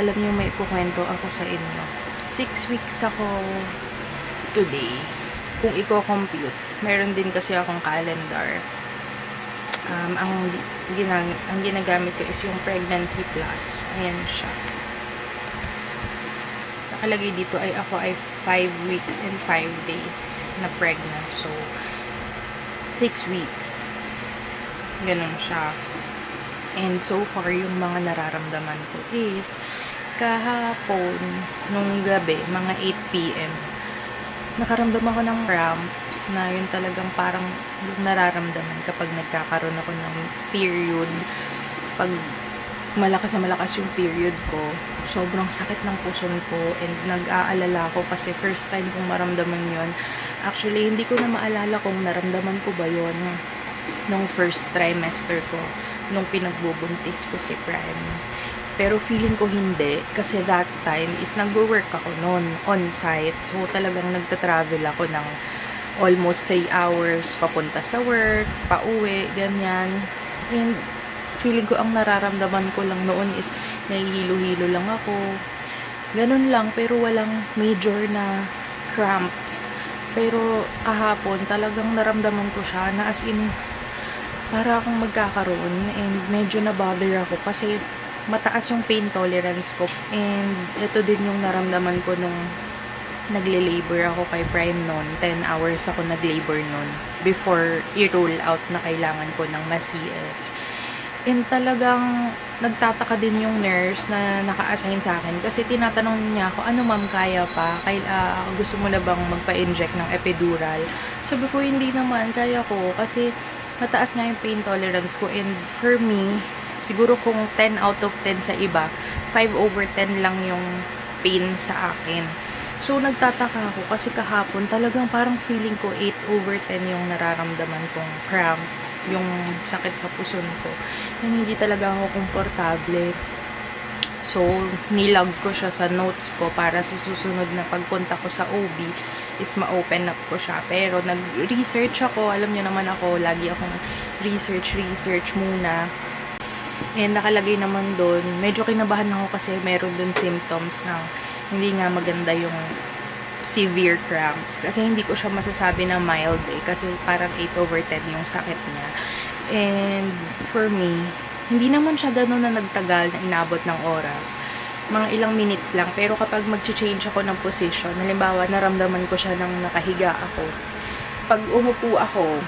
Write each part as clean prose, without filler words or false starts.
Alam niyo, may ikukwento ako sa inyo. 6 weeks ako today. Kung i-compute, meron din kasi akong calendar. Ang ginagamit ko is yung pregnancy plus. Ayan siya. Nakalagay dito ay ako ay 5 weeks and 5 days na pregnant. So, 6 weeks. Ganun siya. And so far, yung mga nararamdaman ko is kahapon, nung gabi, mga 8 p.m., nakaramdam ako ng cramps na yun talagang parang yung nararamdaman kapag nagkakaroon ako ng period. Pag malakas na malakas yung period ko, sobrang sakit ng puson ko and nag-aalala ko kasi first time kong maramdaman yun. Actually, hindi ko na maalala kung naramdaman ko ba yun nung first trimester ko, nung pinagbubuntis ko si Prime. Pero feeling ko hindi, kasi that time is nag-work ako noon, on-site. So, talagang nagta-travel ako ng almost 3 hours papunta sa work, pauwi, ganyan. And feeling ko ang nararamdaman ko lang noon is nahihilo-hilo lang ako. Ganun lang, pero walang major na cramps. Pero kahapon, talagang naramdaman ko siya na as in, para akong magkakaroon and medyo na-bother ako kasi mataas yung pain tolerance ko. And ito din yung naramdaman ko nung nagle-labor ako kay Prime noon. 10 hours ako nag-labor noon before i-roll out na kailangan ko ng ma-CS. And talagang nagtataka din yung nurse na naka-assign sa akin kasi tinatanong niya ako, ano ma'am, kaya pa? Gusto mo na bang magpa-inject ng epidural? Sabi ko, hindi naman, kaya ko kasi mataas nga yung pain tolerance ko. And for me, siguro kung 10 out of 10 sa iba, 5/10 lang yung pain sa akin. So, nagtataka ako kasi kahapon talagang parang feeling ko 8/10 yung nararamdaman kong cramps, yung sakit sa puson ko. Yung hindi talaga ako komportable. So, nilag ko siya sa notes ko para sa susunod na pagpunta ko sa OB is ma-open up ko siya. Pero nag-research ako, alam niyo naman ako, lagi akong research muna. And nakalagay naman doon, medyo kinabahan ako kasi meron doon symptoms ng hindi nga maganda yung severe cramps. Kasi hindi ko siya masasabi na mild kasi parang 8/10 yung sakit niya. And for me, hindi naman siya gano'n na nagtagal na inabot ng oras. Mga ilang minutes lang. Pero kapag mag-change ako ng position, halimbawa naramdaman ko siya nang nakahiga ako. Pag umupo ako,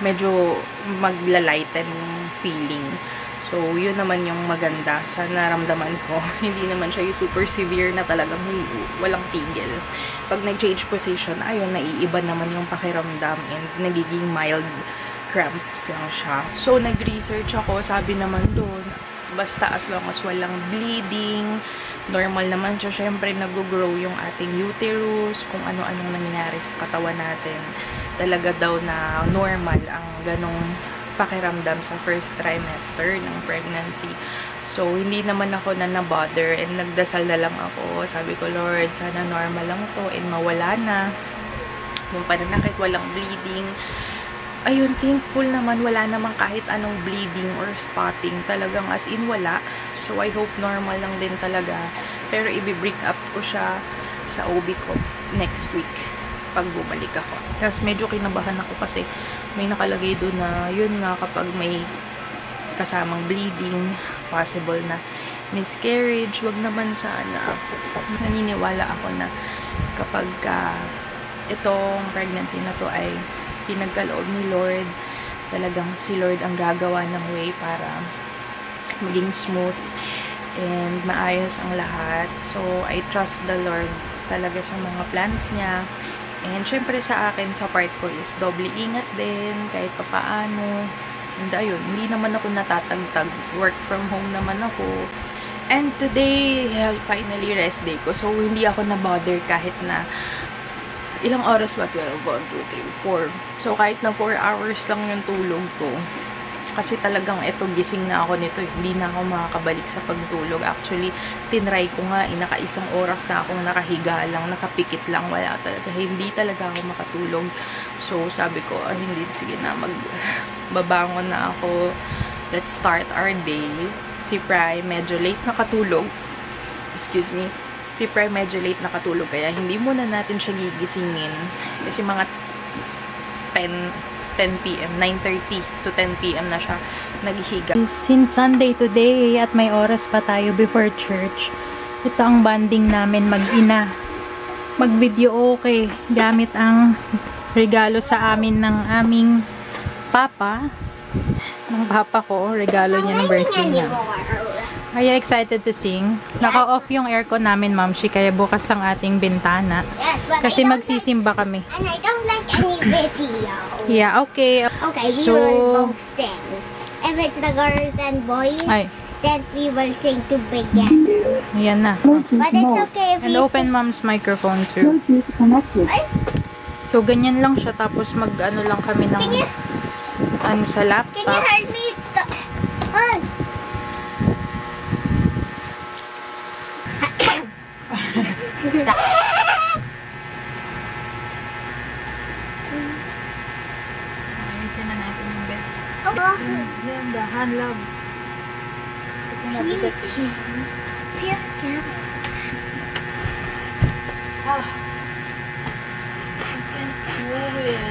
medyo magla-lighten yung feeling. So, yun naman yung maganda sa naramdaman ko. Hindi naman siya yung super severe na talagang walang tigil. Pag nag-change position, ayun, naiiba naman yung pakiramdam and nagiging mild cramps lang siya. So, nag-research ako, sabi naman doon, basta as long as walang bleeding, normal naman siya. Syempre, nag-grow yung ating uterus, kung ano-anong nangyayari sa katawan natin. Talaga daw na normal ang ganong pakiramdam sa first trimester ng pregnancy. So, hindi naman ako na na-bother and nagdasal na lang ako. Sabi ko, Lord, sana normal lang to and mawala na yung pananakit, walang bleeding. Ayun, thankful naman, wala naman kahit anong bleeding or spotting. Talagang as in wala. So, I hope normal lang din talaga. Pero, i-break up ko siya sa OB ko next week pag bumalik ako. Tapos, medyo kinabahan ako kasi may nakalagay doon na yun nga kapag may kasamang bleeding, possible na miscarriage, wag naman sana. Naniniwala ako na kapag itong pregnancy na to ay pinagkaloob ni Lord, talagang si Lord ang gagawa ng way para maging smooth and maayos ang lahat. So, I trust the Lord talaga sa mga plans niya. And syempre sa akin, sa part ko is doble ingat din, kahit pa paano. And ayun, hindi naman ako natatagtag. Work from home naman ako. And today, finally rest day ko. So, hindi ako na-bother kahit na ilang oras ba? 12, 1, 2, 3, 4. So, kahit na 4 hours lang yung tulog ko. Kasi talagang eto, gising na ako nito. Hindi na ako makakabalik sa pagtulog. Actually, tinry ko nga, naka-isang oras na akong nakahiga lang, nakapikit lang, wala talaga. Hindi talaga ako makatulog. So, sabi ko, hindi, sige na, magbabangon na ako. Let's start our day. Si Prime, medyo late nakatulog. excuse me, si Prime medyo late nakatulog kaya hindi muna natin siya gigisingin. Kasi mga 10 p.m., 9:30 to 10 p.m. na siya naghihiga. Since Sunday today at may oras pa tayo before church, ito ang bonding namin mag-ina. Mag-video okay gamit ang regalo sa amin ng aming papa. Ng papa ko, regalo niya ng birthday niya. Are you excited to sing? Naka-off yung aircon namin, Mamshi, kaya bukas ang ating bintana. Yes, but Kasi I don't magsisimba kami. and I don't like any video. Yeah, okay. Okay, we So- will both sing. If it's the girls and boys, Ay, then we will sing together. yan na. But it's okay if And we open Mom's microphone too. Ay, So, ganyan lang siya. Tapos, mag-ano lang kami ng Can you- ano sa can you laptop. help me? Ay. Ayusin na natin yung bed. Oh. Yan, dahan lang. Kasi nabigat eh. Here, yeah. Ah. I can't move it.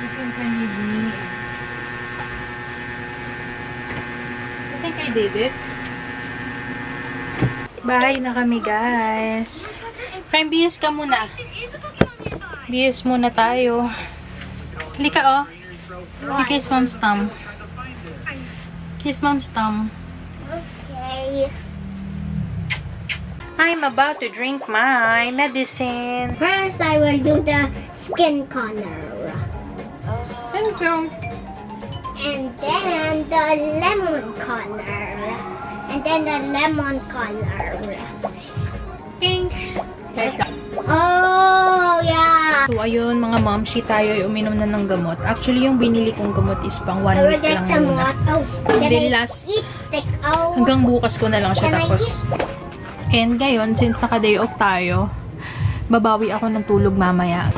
You can need me. I think I did it. Bahay na kami, guys. Prime, bihis ka muna. Bihis muna tayo. Halika, oh. Kiss Mom's thumb. Kiss Mom's thumb. Okay. I'm about to drink my medicine. First, I will do the skin color. Thank you. And then the lemon color. And then the lemon color. Pink. Oh, yeah. So, ayun, mga momshi, tayo ay uminom na ng gamot. Actually, yung binili kong gamot is pang 1 I will week get lang some muna. water. Then Then I last- eat like, oh. Hanggang bukas ko na lang siya. Can I Tapos, and ngayon, since naka-day off tayo, babawi ako ng tulog mamaya.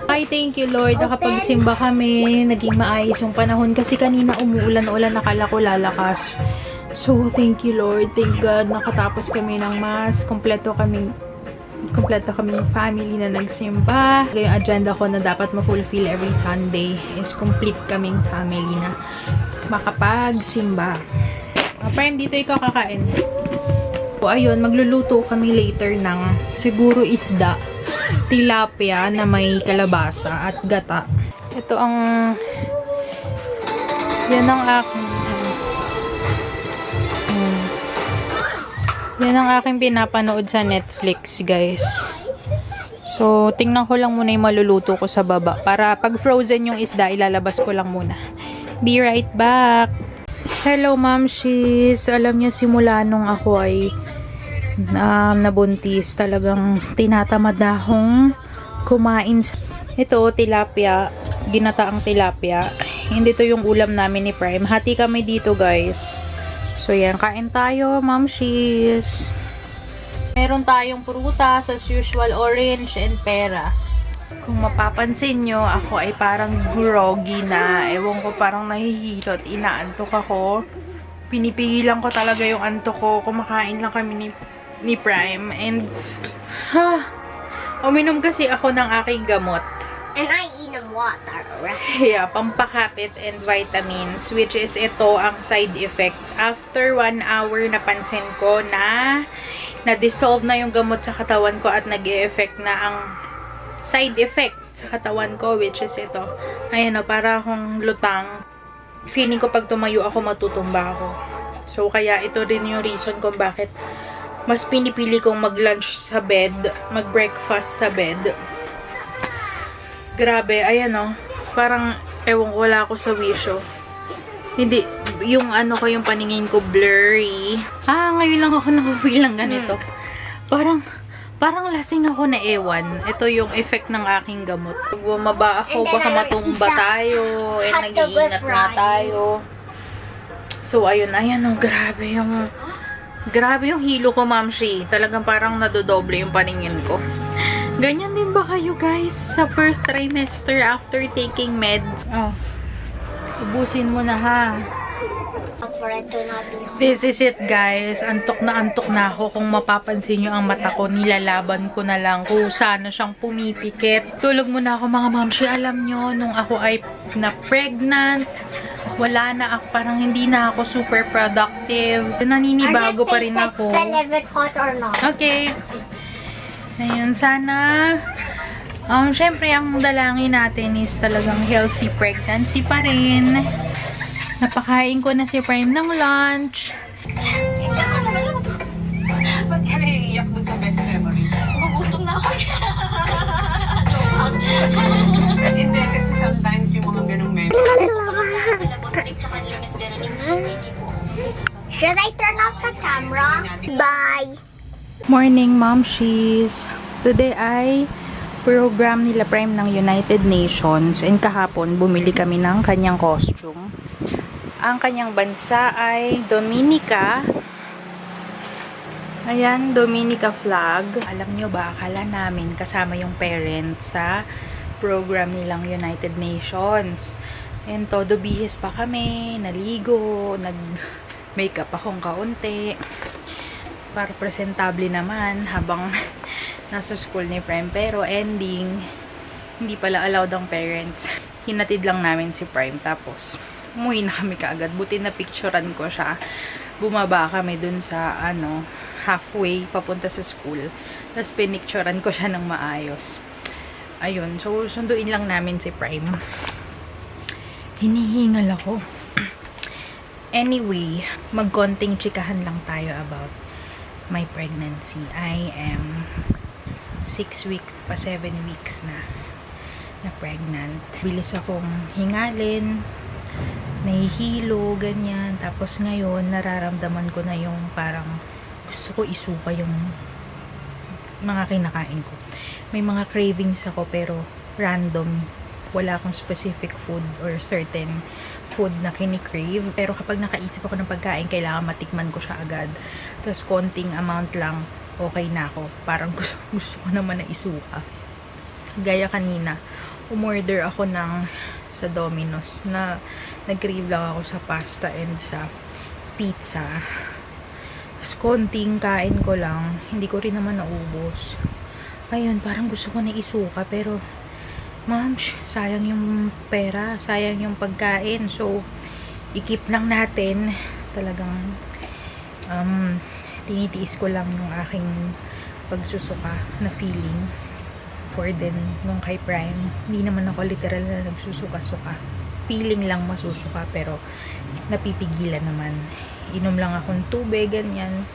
Ay, thank you, Lord. Nakapagsimba kami. Naging maayos yung panahon. Kasi kanina umuulan-ulan, nakala ko lalakas. So, thank you, Lord. Thank God. Nakatapos kami ng mass. Kompleto kaming family na nagsimba. Yung agenda ko na dapat ma-fulfill every Sunday is complete kaming family na makapagsimba. Prime, dito ikaw kakain. So, ayun, magluluto kami later ng siguro isda, tilapia na may kalabasa at gata. Ito ang yan ang aking yan ang aking pinapanood sa Netflix, guys. So, tingnan ko lang muna yung maluluto ko sa baba. Para pag frozen yung isda, ilalabas ko lang muna. Be right back! Hello, Mamshis! Alam niyo, simula nung ako ay nabuntis, talagang tinatamad akong kumain. Ito, tilapia. Ginataang tilapia. Hindi to yung ulam namin ni Prime. Hati kami dito, guys. So, yan. Kain tayo, Mamshis. Meron tayong prutas, as usual, orange and peras. Kung mapapansin nyo, ako ay parang groggy na. Ewan ko, parang nahihilot. Inaantok ako. Pinipigilan ko talaga yung antok ko. Kumakain lang kami ni Prime. And, uminom kasi ako ng aking gamot. And I eat the water. Yeah, pampakapit and vitamins, which is ito ang side effect. After 1 hour, napansin ko na na-dissolve na yung gamot sa katawan ko at nag-e-effect na ang side effect sa katawan ko, which is ito. Ayan o, para akong lutang. Feeling ko pag tumayo ako, matutumba ako. So, kaya ito rin yung reason kung bakit mas pinipili kong mag-lunch sa bed, mag-breakfast sa bed. Grabe, ayan o. Parang, ewan ko, wala ako sa wisyo. Hindi, yung ano ko, yung paningin ko blurry. Ngayon lang ako nakafeel ng ganito. Parang lasing ako na ewan. Ito yung effect ng aking gamot. Pag bumaba ako, baka matumba tayo. And nag-iingat na tayo. So, ayun, ayan o, grabe yung hilo ko, Mamshi. Talagang parang nadodoble yung paningin ko. Ganyan din ba kayo, guys, sa first trimester after taking meds? Oh. Ubusin mo na ha. For it to not be hot. This is it guys. Antok na ako. Kung mapapansin nyo ang mata ko, nilalaban ko na lang. Kusa na siyang pumipikit. Tulog muna ako mga mamshi. Alam nyo, nung ako ay na-pregnant, wala na ako. Parang hindi na ako super productive. Naninibago pa rin ako. Tell if it's hot or not. Okay. Ayun, sana syempre ang dalangin natin is talagang healthy pregnancy pa rin. Napakain ko na si Prime ng lunch. Ba't ka naiiyak dun sa best memory? Gugutom na ako. Hindi, kasi sometimes yung mga ganong memory. Should I turn off the camera? Bye. Morning, Momshies! Today ay program nila Prime ng United Nations and kahapon bumili kami ng kanyang costume. Ang kanyang bansa ay Dominica. Ayan, Dominica flag. Alam nyo ba, akala namin kasama yung parents sa program nilang United Nations. And todo bihis pa kami, naligo, nag-makeup akong kaunti. Para presentable naman habang nasa school ni Prime. Pero ending, hindi pala allowed ang parents. Hinatid lang namin si Prime. Tapos, umuwi na kami kaagad. Buti na picturean ko siya. Bumaba kami dun sa, halfway papunta sa school. Tapos, pinicturean ko siya ng maayos. Ayun. So, sunduin lang namin si Prime. Hinihingal ako. Anyway, magkonting chikahan lang tayo about my pregnancy. I am 6 weeks pa 7 weeks na pregnant. Bilis akong hingalin, nahihilo, ganyan. Tapos ngayon, nararamdaman ko na yung parang gusto ko isuka yung mga kinakain ko. May mga cravings ako pero random. Wala akong specific food or certain food na kinikrave. Pero kapag nakaisip ako ng pagkain, kailangan matikman ko siya agad. Tapos konting amount lang, okay na ako. Parang gusto ko naman na isuka. Gaya kanina, umorder ako sa Domino's na nag-crave lang ako sa pasta and sa pizza. Tapos konting kain ko lang, hindi ko rin naman naubos. Ayun, parang gusto ko na isuka pero ma'am, sayang yung pera, sayang yung pagkain. So, i-keep lang natin. Talagang tinitiis ko lang yung aking pagsusuka na feeling for din nung kay Prime. Hindi naman ako literal na nagsusuka-suka. Feeling lang masusuka pero napipigilan naman. Inom lang akong tubig, ganyan.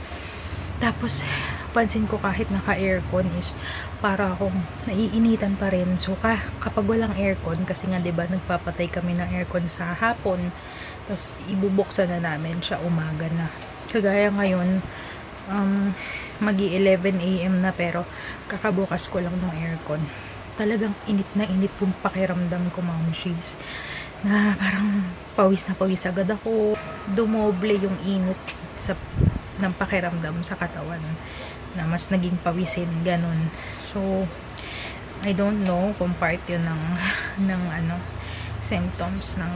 Tapos, pansin ko kahit naka-aircon is para akong naiinitan pa rin. So, kapag walang aircon, kasi nga diba nagpapatay kami ng aircon sa hapon, tapos ibubuksan na namin siya umaga na. Kagaya ngayon, magi-11 AM na pero kakabukas ko lang ng aircon. Talagang init na init yung pakiramdam ko, Momshies. Na parang pawis na pawis agad ako. Dumoble yung init ng pakiramdam sa katawan na mas naging pawisin, ganun. So, I don't know kung part yun ng symptoms ng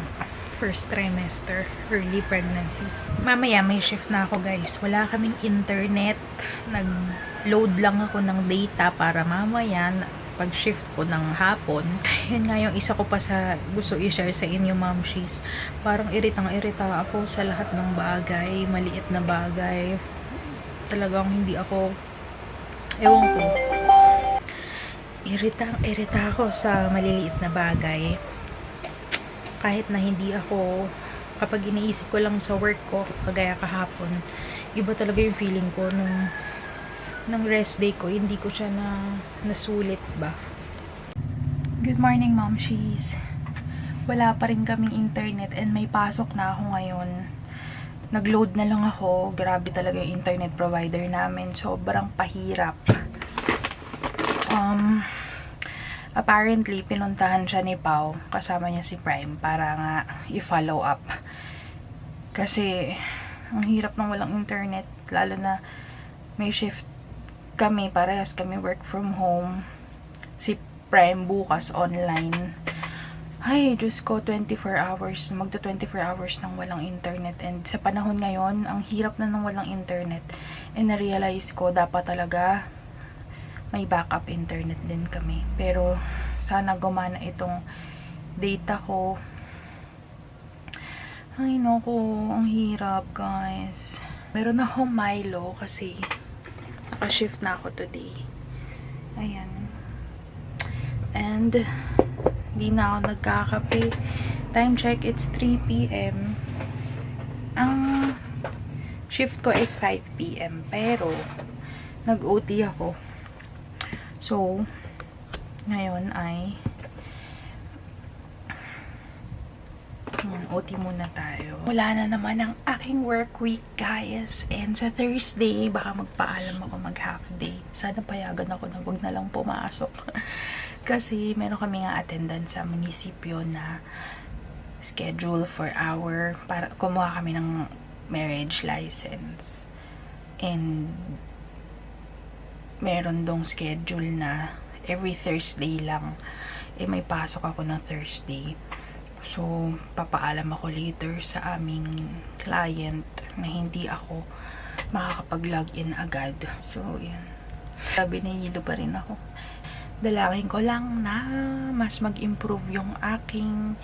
first trimester, early pregnancy. Mamaya may shift na ako guys. Wala kaming internet. Nag-load lang ako ng data para mamaya pag shift ko ng hapon. Yun nga yung isa ko pa sa gusto i-share sa inyo, Momshies. Parang iritang-irita ako sa lahat ng bagay, maliit na bagay. Talagang hindi ako, ewan ko, irita ako sa maliliit na bagay. Kahit na hindi ako, kapag iniisip ko lang sa work ko, kagaya kahapon, iba talaga yung feeling ko nung rest day ko, hindi ko siya nasulit ba. Good morning, Momshies. Wala pa rin kaming internet and may pasok na ako ngayon. Nag-load na lang ako. Grabe talaga yung internet provider namin. Sobrang pahirap. Apparently, pinuntahan siya ni Pao. Kasama niya si Prime para nga i-follow up. Kasi, ang hirap ng walang internet. Lalo na may shift kami. Parehas kami work from home. Si Prime bukas online. Ay, Diyos ko, 24 hours. Magda 24 hours nang walang internet. And sa panahon ngayon, ang hirap na nang walang internet. And na-realize ko, dapat talaga may backup internet din kami. Pero, sana gumana itong data ko. Ay, naku, ang hirap, guys. Meron akong Milo kasi naka-shift na ako today. Ayan. And, di na ako nagkakape. Time check, it's 3 p.m. Ang shift ko is 5 p.m. Pero, nag-OT ako. So, ngayon ay OT muna tayo. Wala na naman ang aking work week, guys. And sa Thursday, baka magpaalam ako mag-half day. Sana payagan ako na wag na lang pumasok. Kasi meron kami nga attendance sa munisipyo na schedule for our, para kumuha kami ng marriage license. And meron dong schedule na every Thursday lang. May pasok ako ng Thursday. So, papaalam ako later sa aming client na hindi ako makakapag-login agad. So, yan. Sabi, nahihilo pa rin ako. Dalangin ko lang na mas mag-improve yung aking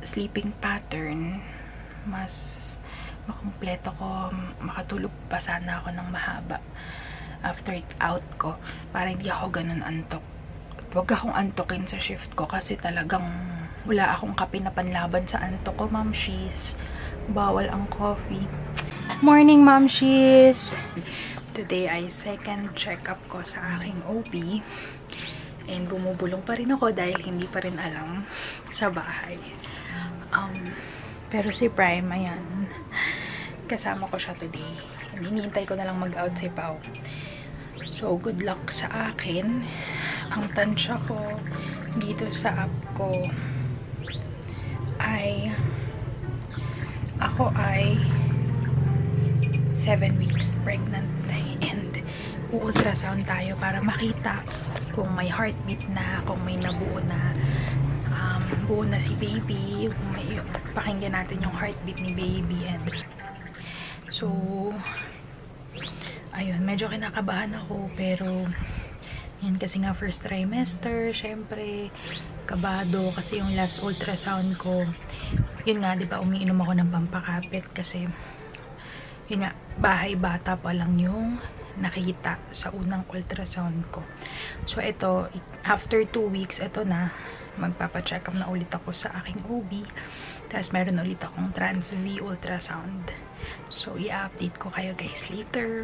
sleeping pattern. Mas makumpleto ko, makatulog pa sana ako ng mahaba after out ko para hindi ako ganun antok. Huwag akong antokin sa shift ko kasi talagang wala akong kape na panlaban sa antok ko, mamshis. Bawal ang coffee. Morning, mamshis! Today ay second check-up ko sa aking OB. And bumubulong pa rin ako dahil hindi pa rin alam sa bahay. Pero si Prime, ayan. Kasama ko siya today. Hinihintay ko na lang mag-out si Pao. So, good luck sa akin. Ang tansya ko dito sa app ko ay ako ay 7 weeks pregnant and u-ultrasound tayo para makita kung may heartbeat na, kung may nabuo na buo na si baby, kung may pakinggan natin yung heartbeat ni baby. And so ayun, medyo kinakabahan ako pero yan, kasi nga first trimester, syempre, kabado, kasi yung last ultrasound ko, yun nga, di ba, umiinom ako ng pampakapit, kasi, yun nga, bahay bata pa lang yung nakita sa unang ultrasound ko. So, ito, after 2 weeks, ito na, magpapacheck up na ulit ako sa aking OB, tapos meron ulit akong trans V ultrasound. So, i-update ko kayo guys later.